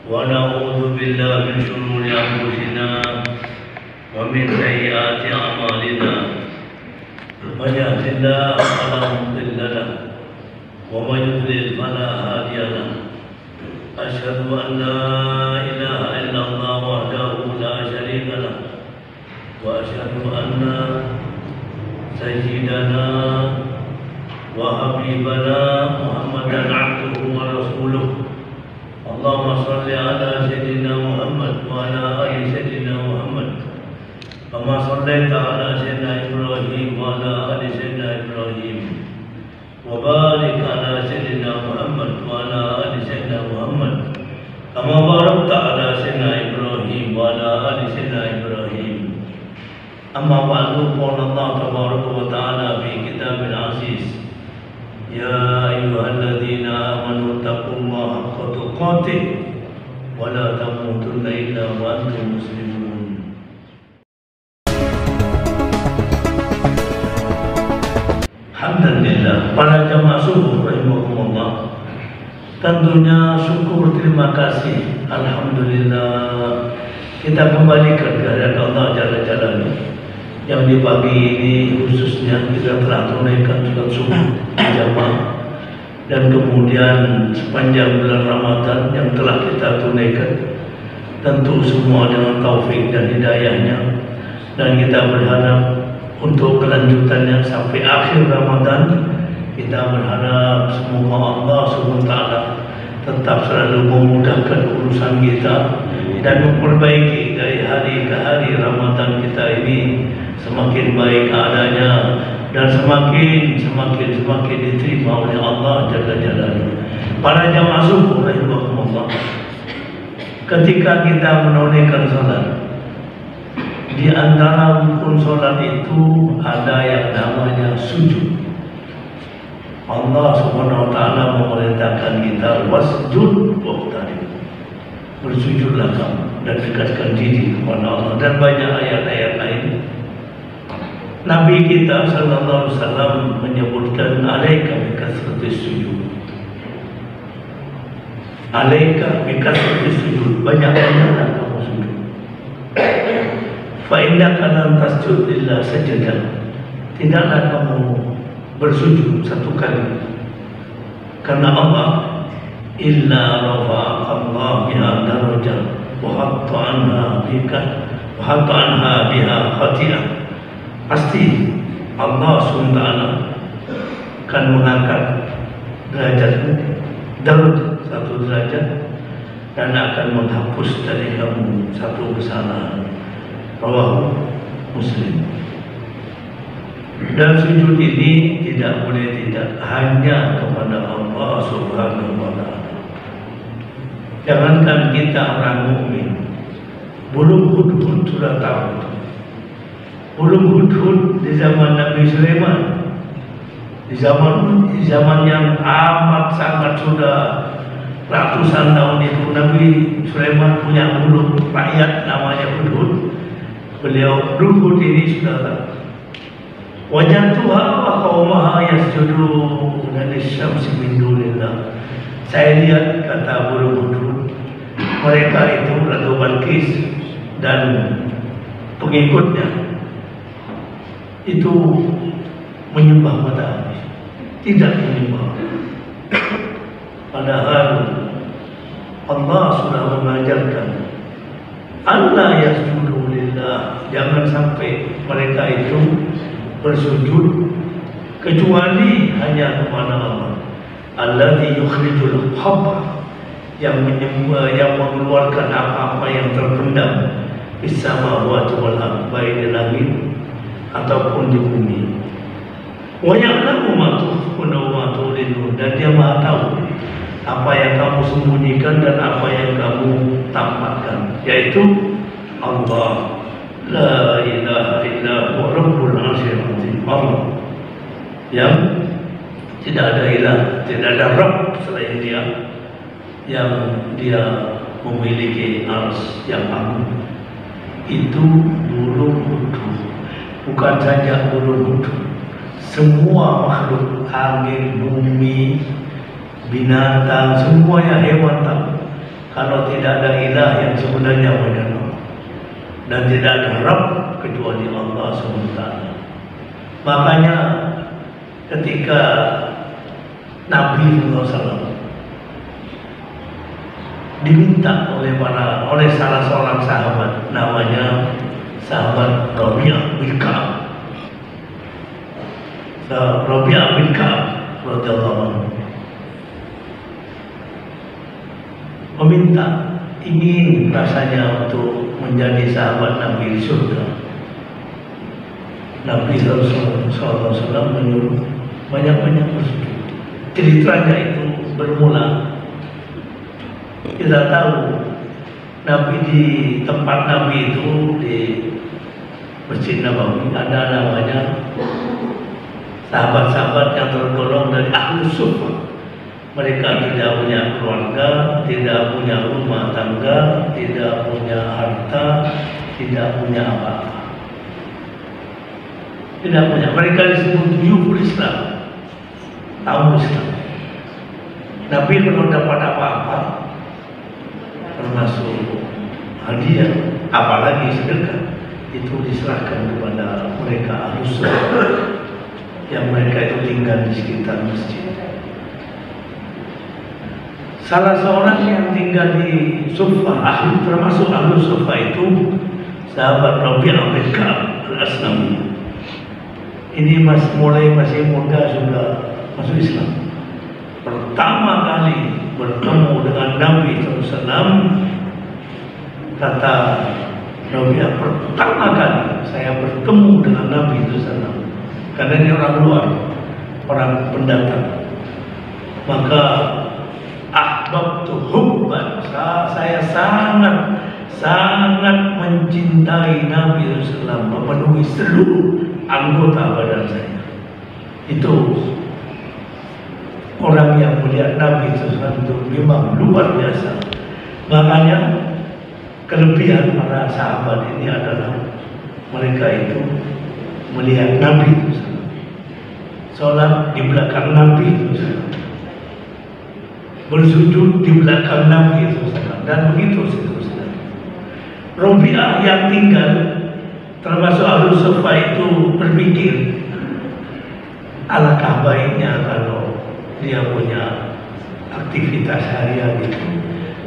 ونعوذ بالله من شرور أنفسنا ومن سيئات أعمالنا من يهد الله فلا مضل له ومن يضلل فلا هادي له أشهد أن لا إله إلا الله وحده لا شريك له وأشهد أن سيدنا وحبيبنا محمدا عبده ورسوله اللهم صل على سيدنا محمد وعلى آل سيدنا محمد كما صليت على سيدنا إبراهيم وعلى آل سيدنا إبراهيم وبارك على سيدنا محمد وعلى آل سيدنا محمد كما باركت على سيدنا إبراهيم وعلى آل سيدنا إبراهيم أما بعد قال الله تبارك وتعالى في كتاب العزيز يا أيها الذين آمنوا اتقوا الله حق تقاته ولا تموتن إلا وأنتم مسلمون. Alhamdulillah, para jamaah subuh rahimakumullah, tentunya syukur terima kasih. Alhamdulillah kita kembali ke kehadirat Allah Jalla Jalaluhu yang di pagi ini khususnya kita telah tunaikan sholat subuh jamaah, dan kemudian sepanjang bulan Ramadan yang telah kita tunaikan tentu semua dengan taufik dan hidayahnya, dan kita berharap untuk kelanjutannya sampai akhir Ramadan. Kita berharap semoga Allah SWT tetap selalu memudahkan urusan kita dan memperbaiki dari hari ke hari Ramadan kita ini semakin baik adanya dan semakin diterima oleh Allah Jalla Jalaluhu. Para jamaah subuh rahimakumullah, ketika kita menunaikan salat, di antara rukun salat itu ada yang namanya sujud. Allah Subhanahu wa taala memerintahkan kita wasjud waqtarib, bersujudlah kamu dan dekatkan diri kepada Allah, dan banyak ayat-ayat lain. Nabi kita sallallahu alaihi wasallam menyebutkan alaika bikasratis sujud. Alaika bikasratis sujud, banyak-banyaklah kamu sujud. Fa innaka lam tasjud illa sajadah. Tidaklah kamu bersujud satu kali karena Allah illa rafa'allah biha darajah wa hatta anha biha khati'ah. Pasti Allah SWT akan mengangkat derajatmu satu derajat dan akan menghapus dari kamu satu kesalahan. Rawahu Muslim. Dan sujud ini tidak boleh tidak hanya kepada Allah Subhanahu wa taala. Jangankan kita orang mukmin, belum hudhud sudah tahu. Belum hudhud di zaman Nabi Sulaiman, di zaman yang amat sangat sudah ratusan tahun itu, Nabi Sulaiman punya burung rakyat namanya hudhud. Beliau hudhud ini sudah tahu. Wajadtuha wa qaumaha yasjuduna lisyamsi min dunillah. Saya lihat, kata burung hudhud, mereka itu Ratu Balqis dan pengikutnya itu menyembah matahari, tidak menyembah. Padahal Allah sudah mengajarkan Allah yasjudu lillah, jangan sampai mereka itu bersujud kecuali hanya kepada Allah. Alladzi yukhrijul habba, yang mengeluarkan apa-apa yang terpendam di samawati wal ardh, baik di langit ataupun di bumi. Wa ya'lamu ma tukhfuna wa ma tu'linun, dan Dia Maha tahu apa yang kamu sembunyikan dan apa yang kamu tampakkan, yaitu Allah la ilaha illa huwa rabbul arsyil azim. Allah yang tidak ada ilah, tidak ada Rabb selain Dia, yang Dia memiliki arsy yang agung. Itu burung hudhud. Bukan saja burung hudhud, semua makhluk angin, bumi, binatang, semuanya hewan tahu kalau tidak ada ilah yang sebenarnya menyembah dan tidak ada Rabb kecuali Allah SWT. Makanya ketika Nabi SAW diminta oleh salah seorang sahabat, namanya sahabat Rabi'ah bin Ka'ab. Rabi'ah bin Ka'ab radhiyallahu anhu meminta, ingin rasanya untuk menjadi sahabat Nabi di surga. Nabi SAW menyuruh banyak-banyak bersujud. Ceritanya itu bermula, kita tahu Nabi di tempat Nabi itu di Masjid Nabawi ada namanya sahabat-sahabat yang tergolong dari Ahlus Suffah. Mereka tidak punya keluarga, tidak punya rumah tangga, tidak punya harta, tidak punya apa-apa. Tidak punya. Mereka disebut Yuful Islam, tahu Islam. Nabi kalau dapat apa-apa, termasuk hadiah, apalagi sedekah, itu diserahkan kepada mereka Ahlus Suffah yang mereka itu tinggal di sekitar masjid. Salah seorang yang tinggal di Suffah, termasuk Ahlus Suffah itu sahabat Rabi'ah bin Ka'ab al-Aslami. Ini mulai masih muda sudah masuk Islam. Pertama kali bertemu dengan Nabi SAW, kata Rabi'ah, pertama kali saya bertemu dengan Nabi SAW, karena ini orang luar, orang pendatang. Maka ahbabtu hubban, saya sangat mencintai Nabi SAW, memenuhi seluruh anggota badan saya. Itu orang yang melihat Nabi SAW itu memang luar biasa. Makanya kelebihan para sahabat ini adalah mereka itu melihat Nabi SAW, sholat di belakang Nabi SAW, bersujud di belakang Nabi SAW, dan begitu seterusnya. Rabi'ah yang tinggal termasuk Ahlus Suffah itu berpikir, alangkah baiknya kalau dia punya aktivitas harian itu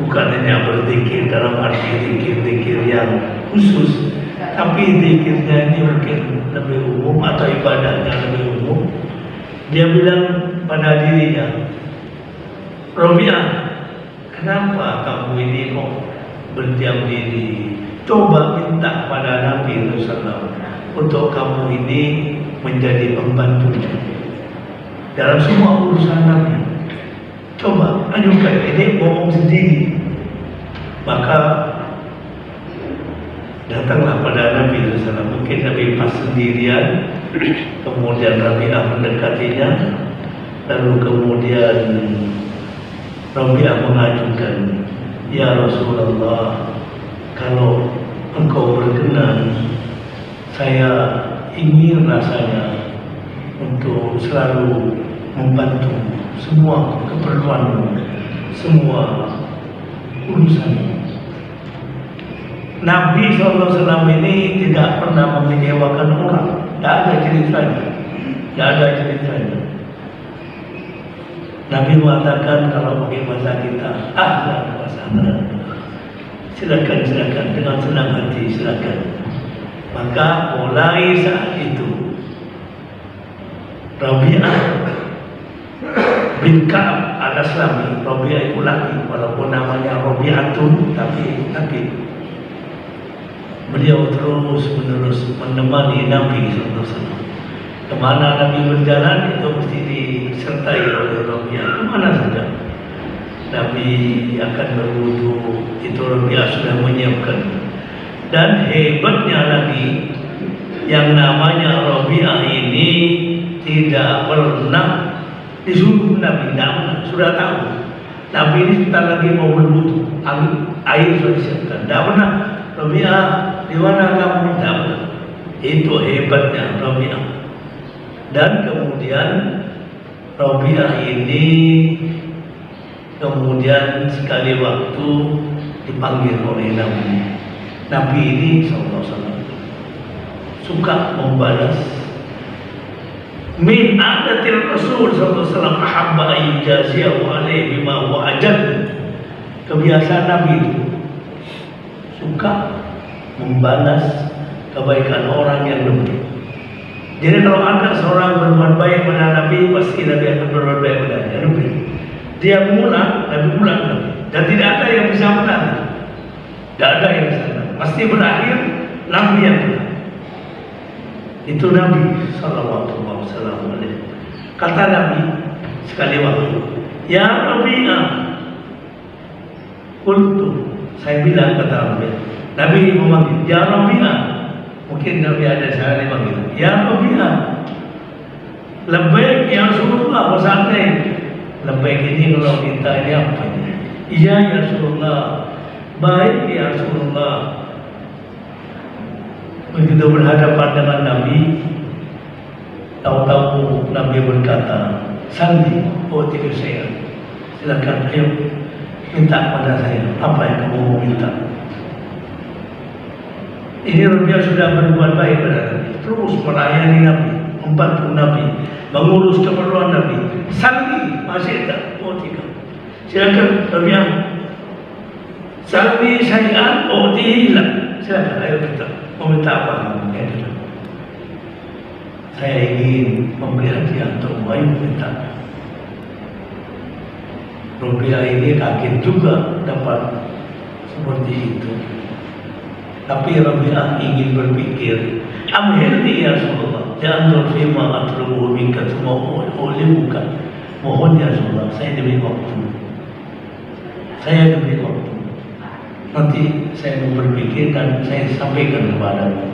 bukan hanya berzikir dalam arti zikir-zikir yang khusus, tapi zikirnya ini mungkin lebih umum atau ibadahnya lebih umum. Dia bilang pada dirinya, Rabi'ah, kenapa kamu ini kok berdiam diri? Coba minta pada Nabi SAW untuk kamu ini menjadi pembantunya dalam semua urusan Nabi. Coba ajukan, ini ngomong sendiri. Maka datanglah pada Nabi SAW. Mungkin Nabi pas sendirian, kemudian Rabi'ah mendekatinya, lalu kemudian Rabi'ah mengajukan, ya Rasulullah, kalau engkau berkenan, saya ingin rasanya untuk selalu membantu semua keperluanmu, semua urusan. Nabi SAW ini tidak pernah menyewakan orang, tidak ada ceritanya, tidak ada ceritanya. Nabi mengatakan kalau pakai bahasa kita, silakan dengan senang hati, silakan. Maka mulai saat itu Rabi'ah bin Ka'ab al-Aslami, Rabi'ah itu laki, walaupun namanya Rabi'atun, tapi beliau terus menerus menemani Nabi SAW. Kemana Nabi berjalan itu mesti disertai oleh Rabi'ah, kemana saja Nabi akan berwudu, itu Rabi'ah sudah menyiapkan. Dan hebatnya lagi, yang namanya Rabi'ah ini tidak pernah disuruh Nabi, sudah tahu Nabi ini sebentar lagi mau berwudu, air sudah disiapkan, tidak pernah Rabi'ah di mana kamu, tidak pernah. Itu hebatnya Rabi'ah. Dan kemudian Rabi'ah ini Kemudian sekali waktu dipanggil oleh Nabi. Nabi ini SAW suka membalas. Min adatil Rasul SAW ahabba ayyaziyahu alaihi bima huwa ajal. Kebiasaan Nabi itu suka membalas kebaikan orang yang lebih. Jadi kalau ada seorang berbuat baik pada Nabi, pasti Nabi akan berbuat baik pada Nabi. Dia mulai, Nabi mulai Nabi. Dan tidak ada yang bisa menang. Tidak ada yang bisa menang. Pasti berakhir Nabi yang menang. Itu Nabi Sallallahu Alaihi Wasallam. Kata Nabi sekali waktu, Ya Rabi'ah, kultu, saya bilang kata Nabi. Nabi memanggil, Ya Rabi'ah. Mungkin Nabi ada saya memanggil, Ya Rabi'ah, labbaik ya Rasulullah, wasantai. Labbaik ini kalau kita ini apa ini? Iya ya Rasulullah, baik ya Rasulullah. Begitu berhadapan dengan Nabi, tahu-tahu Nabi berkata, Sandi, oh tidak saya, silakan ayo minta pada saya apa yang kamu mau minta. Ini Rabi'ah sudah berbuat baik pada Nabi, terus melayani Nabi, membantu Nabi, mengurus keperluan Nabi. Sandi masih tak, oh tidak. Silakan Rabi'ah, Sandi syai'an, oh tidak. Silakan ayo minta. Mau minta apa? Saya ingin memberi hadiah untuk ayo minta. Rabi'ah ini kaget juga dapat seperti itu. Tapi Rabi'ah ingin berpikir, amhilni ya Rasulullah, jangan terima atlubuh minka semua oleh bukan. Mohon ya Rasulullah, saya diberi waktu. Saya diberi waktu. Nanti saya mau berpikir dan saya sampaikan kepadamu.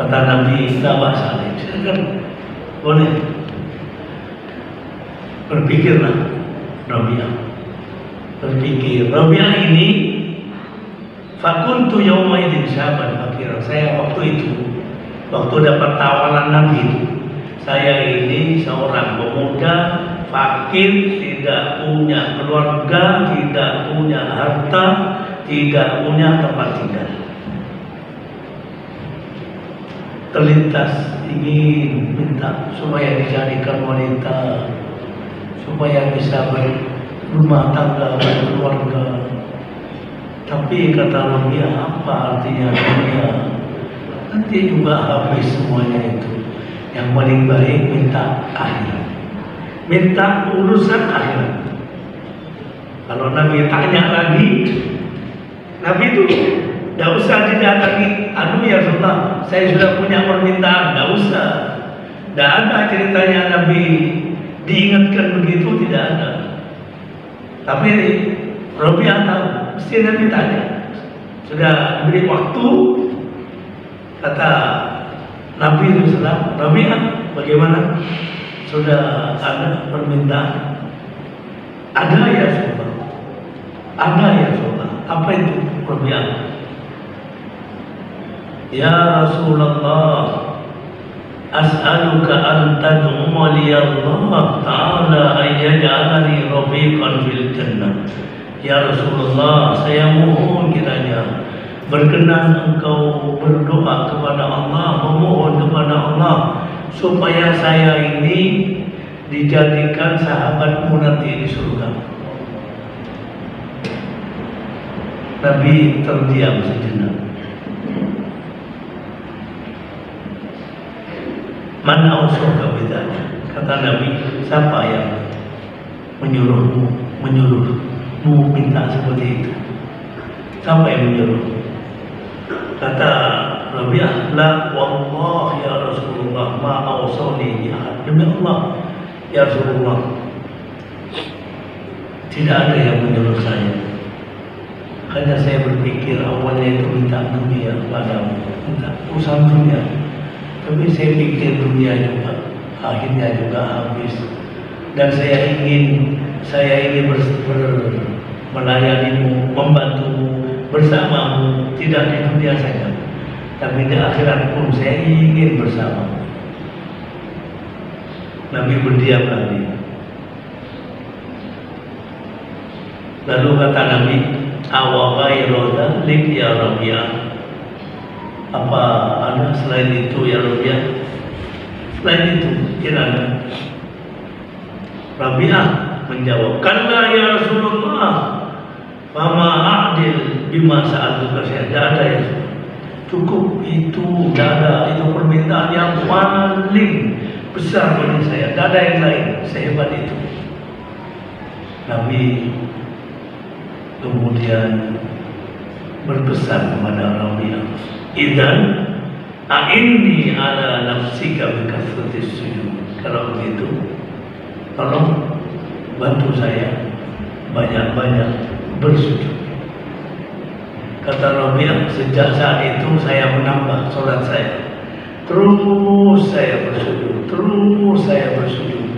Kata Nabi, tidak masalah. Silakan, boleh. Berpikirlah Rabi'ah. Berpikir. Rabi'ah ini fakuntu yawma idzin syaban fakir. Saya waktu itu, waktu dapat tawaran Nabi itu, saya ini seorang pemuda fakir, tidak punya keluarga, tidak punya harta, tidak punya tempat tinggal. Terlintas ingin minta supaya dijadikan wanita, supaya bisa berumah tangga, berkeluarga. Tapi kata Rabi'ah, apa artinya dunia? Nanti juga habis semuanya itu. Yang paling baik minta akhirat, minta urusan akhirat. Kalau Nabi tanya lagi, Nabi itu tidak usah didatangi. Aduh ya Rasulullah, saya sudah punya permintaan. Tidak usah. Tidak ada ceritanya Nabi diingatkan begitu, tidak ada. Tapi Rabi'ah tahu, mesti Nabi tanya. Sudah diberi waktu, kata Nabi SAW, Rabi'ah, bagaimana? Sudah ada permintaan? Ada ya Rasulullah. Ada ya Rasulullah. Apa itu Rabi'ah? Ya Rasulullah, as'aluka an tad'u li Allah Ta'ala an yaj'alani rafiqan fil jannah. Ya Rasulullah, saya mohon kiranya berkenan engkau berdoa kepada Allah, memohon kepada Allah supaya saya ini dijadikan sahabatmu nanti di surga. Nabi terdiam sejenak. Man ausaka bidzalik? Kata Nabi, siapa yang menyuruhmu minta seperti itu? Siapa yang menyuruh? Kata Rabi'ah, la wallah ya Rasulullah ma awsani bi ahad. Demi Allah ya Rasulullah, tidak ada yang menyuruh saya. Hanya saya berpikir awalnya itu minta dunia padamu, minta urusan dunia. Tapi saya pikir dunia juga akhirnya juga habis. Dan saya ingin melayanimu, membantumu, bersamamu, tidak di dunia saja, tapi di akhirat pun saya ingin bersama. Nabi berdiam lagi. Lalu kata Nabi, awa ghairu dzalik ya Rabi'ah, apa ada selain itu ya Rabi'ah? Selain itu kiranya. Rabi'ah menjawab, kalla ya Rasulullah, fama a'dil bima sa'altuka syai'an. Tidak ada ya, cukup itu, tidak ada. Itu permintaan yang paling besar bagi saya, tidak ada yang lain sehebat itu. Nabi kemudian berpesan kepada Rabi'ah, idzan a'inni ala nafsika bi kasratis sujud. Kalau begitu, tolong bantu saya banyak-banyak bersujud. Kata Rabi'ah, sejak saat itu saya menambah sholat saya. Terus saya bersujud,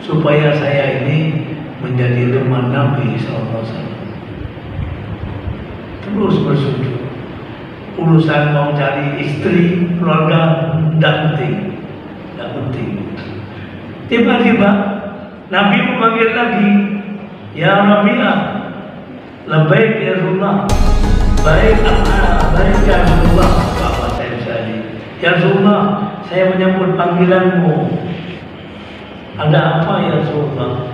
supaya saya ini menjadi teman Nabi SAW. Terus bersujud. Urusan mau cari istri, keluarga, tidak penting. Tiba-tiba Nabi memanggil lagi, ya Rabi'ah, labbaik ya Rasulullah. Baik ya Rasulullah. Apa saya tadi? Ya Rasulullah, saya menyambut panggilanmu. Ada apa ya Rasulullah?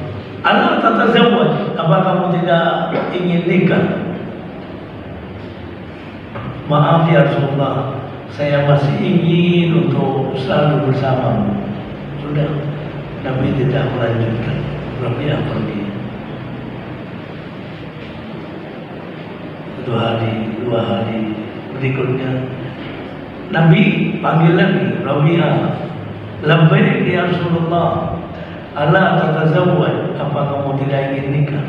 Ala tatazawwaj, apa kamu tidak ingin nikah? Maaf ya Rasulullah, saya masih ingin untuk selalu bersamamu. Sudah, Nabi tidak melanjutkan. Rabi'ah pergi. Dua hari berikutnya Nabi panggil lagi Rabi'ah, labbaik ya Rasulullah, ala tatazawwaj, apa kamu tidak ingin nikah?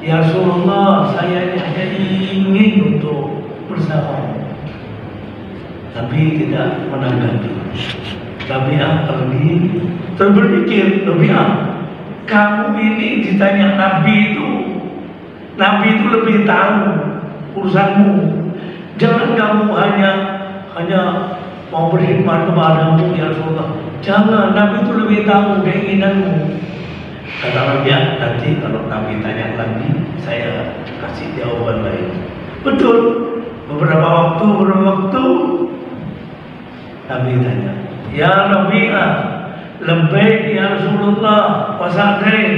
Ya Rasulullah, saya hanya ingin untuk bersamamu. Nabi tidak menanggapi. Rabi'ah pergi, terus berpikir, Rabi'ah, kamu ini ditanya Nabi itu lebih tahu urusanmu. Jangan kamu hanya mau berkhidmat kepadamu ya Rasulullah. Jangan, Nabi itu lebih tahu keinginanmu. Kata Rabi'ah, nanti kalau Nabi tanya lagi, saya kasih jawaban lain. Betul. Beberapa waktu Nabi tanya, ya Rabi'ah, labbaik ya Rasulullah, wa sa'daik,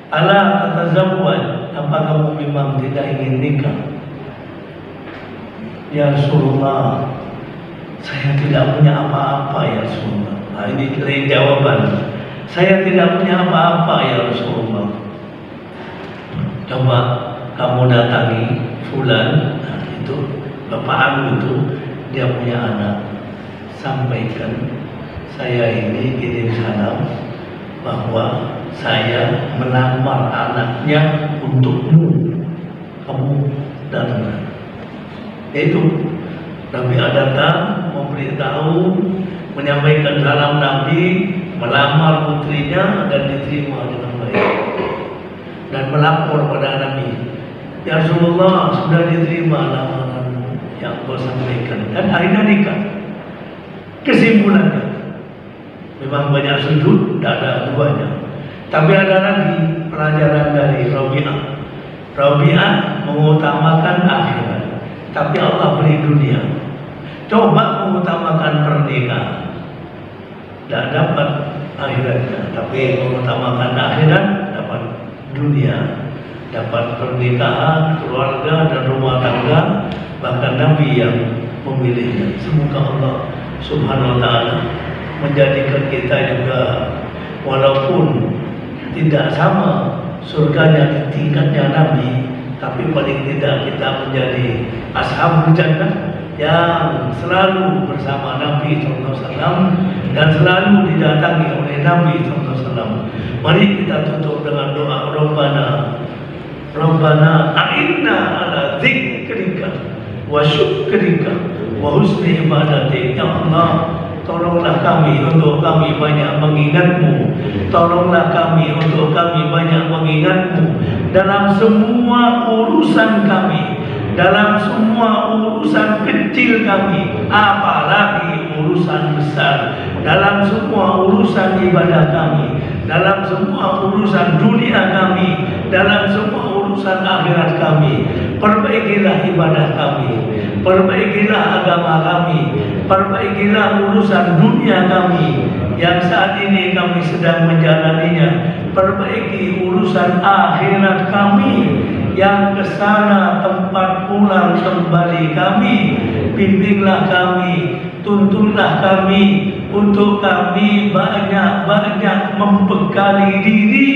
ala tatazawwaj, apa kamu memang tidak ingin nikah? Ya Rasulullah, saya tidak punya apa-apa ya Rasulullah. Nah, ini lain jawaban. Saya tidak punya apa-apa ya Rasulullah. Coba kamu datangi fulan, nah itu bapakmu itu, dia punya anak. Sampaikan saya ini kirim salam bahwa saya melamar anaknya untukmu. Kamu datang. Itu Rabi'ah datang, memberitahu, menyampaikan salam Nabi, melamar putrinya dan diterima dengan baik. Dan melapor pada Nabi, ya Rasulullah, sudah diterima lamaranmu yang kau sampaikan, dan akhirnya nikah. Kesimpulannya, memang banyak sujud, tidak ada duanya. Tapi ada lagi pelajaran dari Rabi'ah. Rabi'ah mengutamakan akhirat, tapi Allah beri dunia. Coba mengutamakan pernikahan, tidak dapat akhiratnya. Tapi mengutamakan akhirat, dapat dunia, dapat pernikahan, keluarga dan rumah tangga. Bahkan Nabi yang memilihnya. Semoga Allah Subhanahu wa ta'ala menjadikan kita juga, walaupun tidak sama surganya di tingkatnya Nabi, tapi paling tidak kita menjadi ashabul jannah yang selalu bersama Nabi SAW dan selalu didatangi oleh Nabi SAW. Mari kita tutup dengan doa Rabbana a'inna ala dzikrika wa syukrika wa husni ibadatik. Ya Allah, tolonglah kami untuk kami banyak mengingatmu. Tolonglah kami untuk kami banyak mengingatmu dalam semua urusan kami, dalam semua urusan kecil kami, apalagi urusan besar, dalam semua urusan ibadah kami, dalam semua urusan dunia kami, dalam semua urusan urusan akhirat kami, perbaikilah ibadah kami, perbaikilah agama kami, perbaikilah urusan dunia kami yang saat ini kami sedang menjalaninya, perbaiki urusan akhirat kami yang kesana tempat pulang kembali kami. Bimbinglah kami, tuntunlah kami untuk kami banyak-banyak membekali diri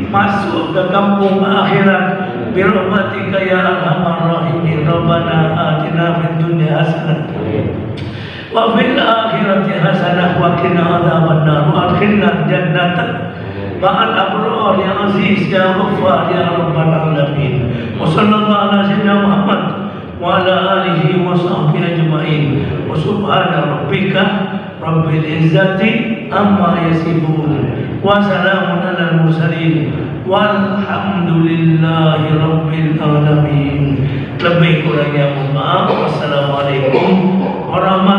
masuk ke kampung akhirat. Birahmatika ya arhamar rahimin. Rabbana atina fid dunya hasanah wa fil akhirati hasanah wa qina adzabannar wa adkhilna jannata ma'al abrar ya aziz ya ghaffar ya rabbal alamin. Wa sallallahu ala sayyidina Muhammad wa ala alihi wa sahbihi ajma'in. Wa subhana rabbika rabbil izzati amma yasifun wa salamun alal mursalin walhamdulillahi rabbil alamin. Lebih kurangnya mohon maaf. Wassalamualaikum warahmatullahi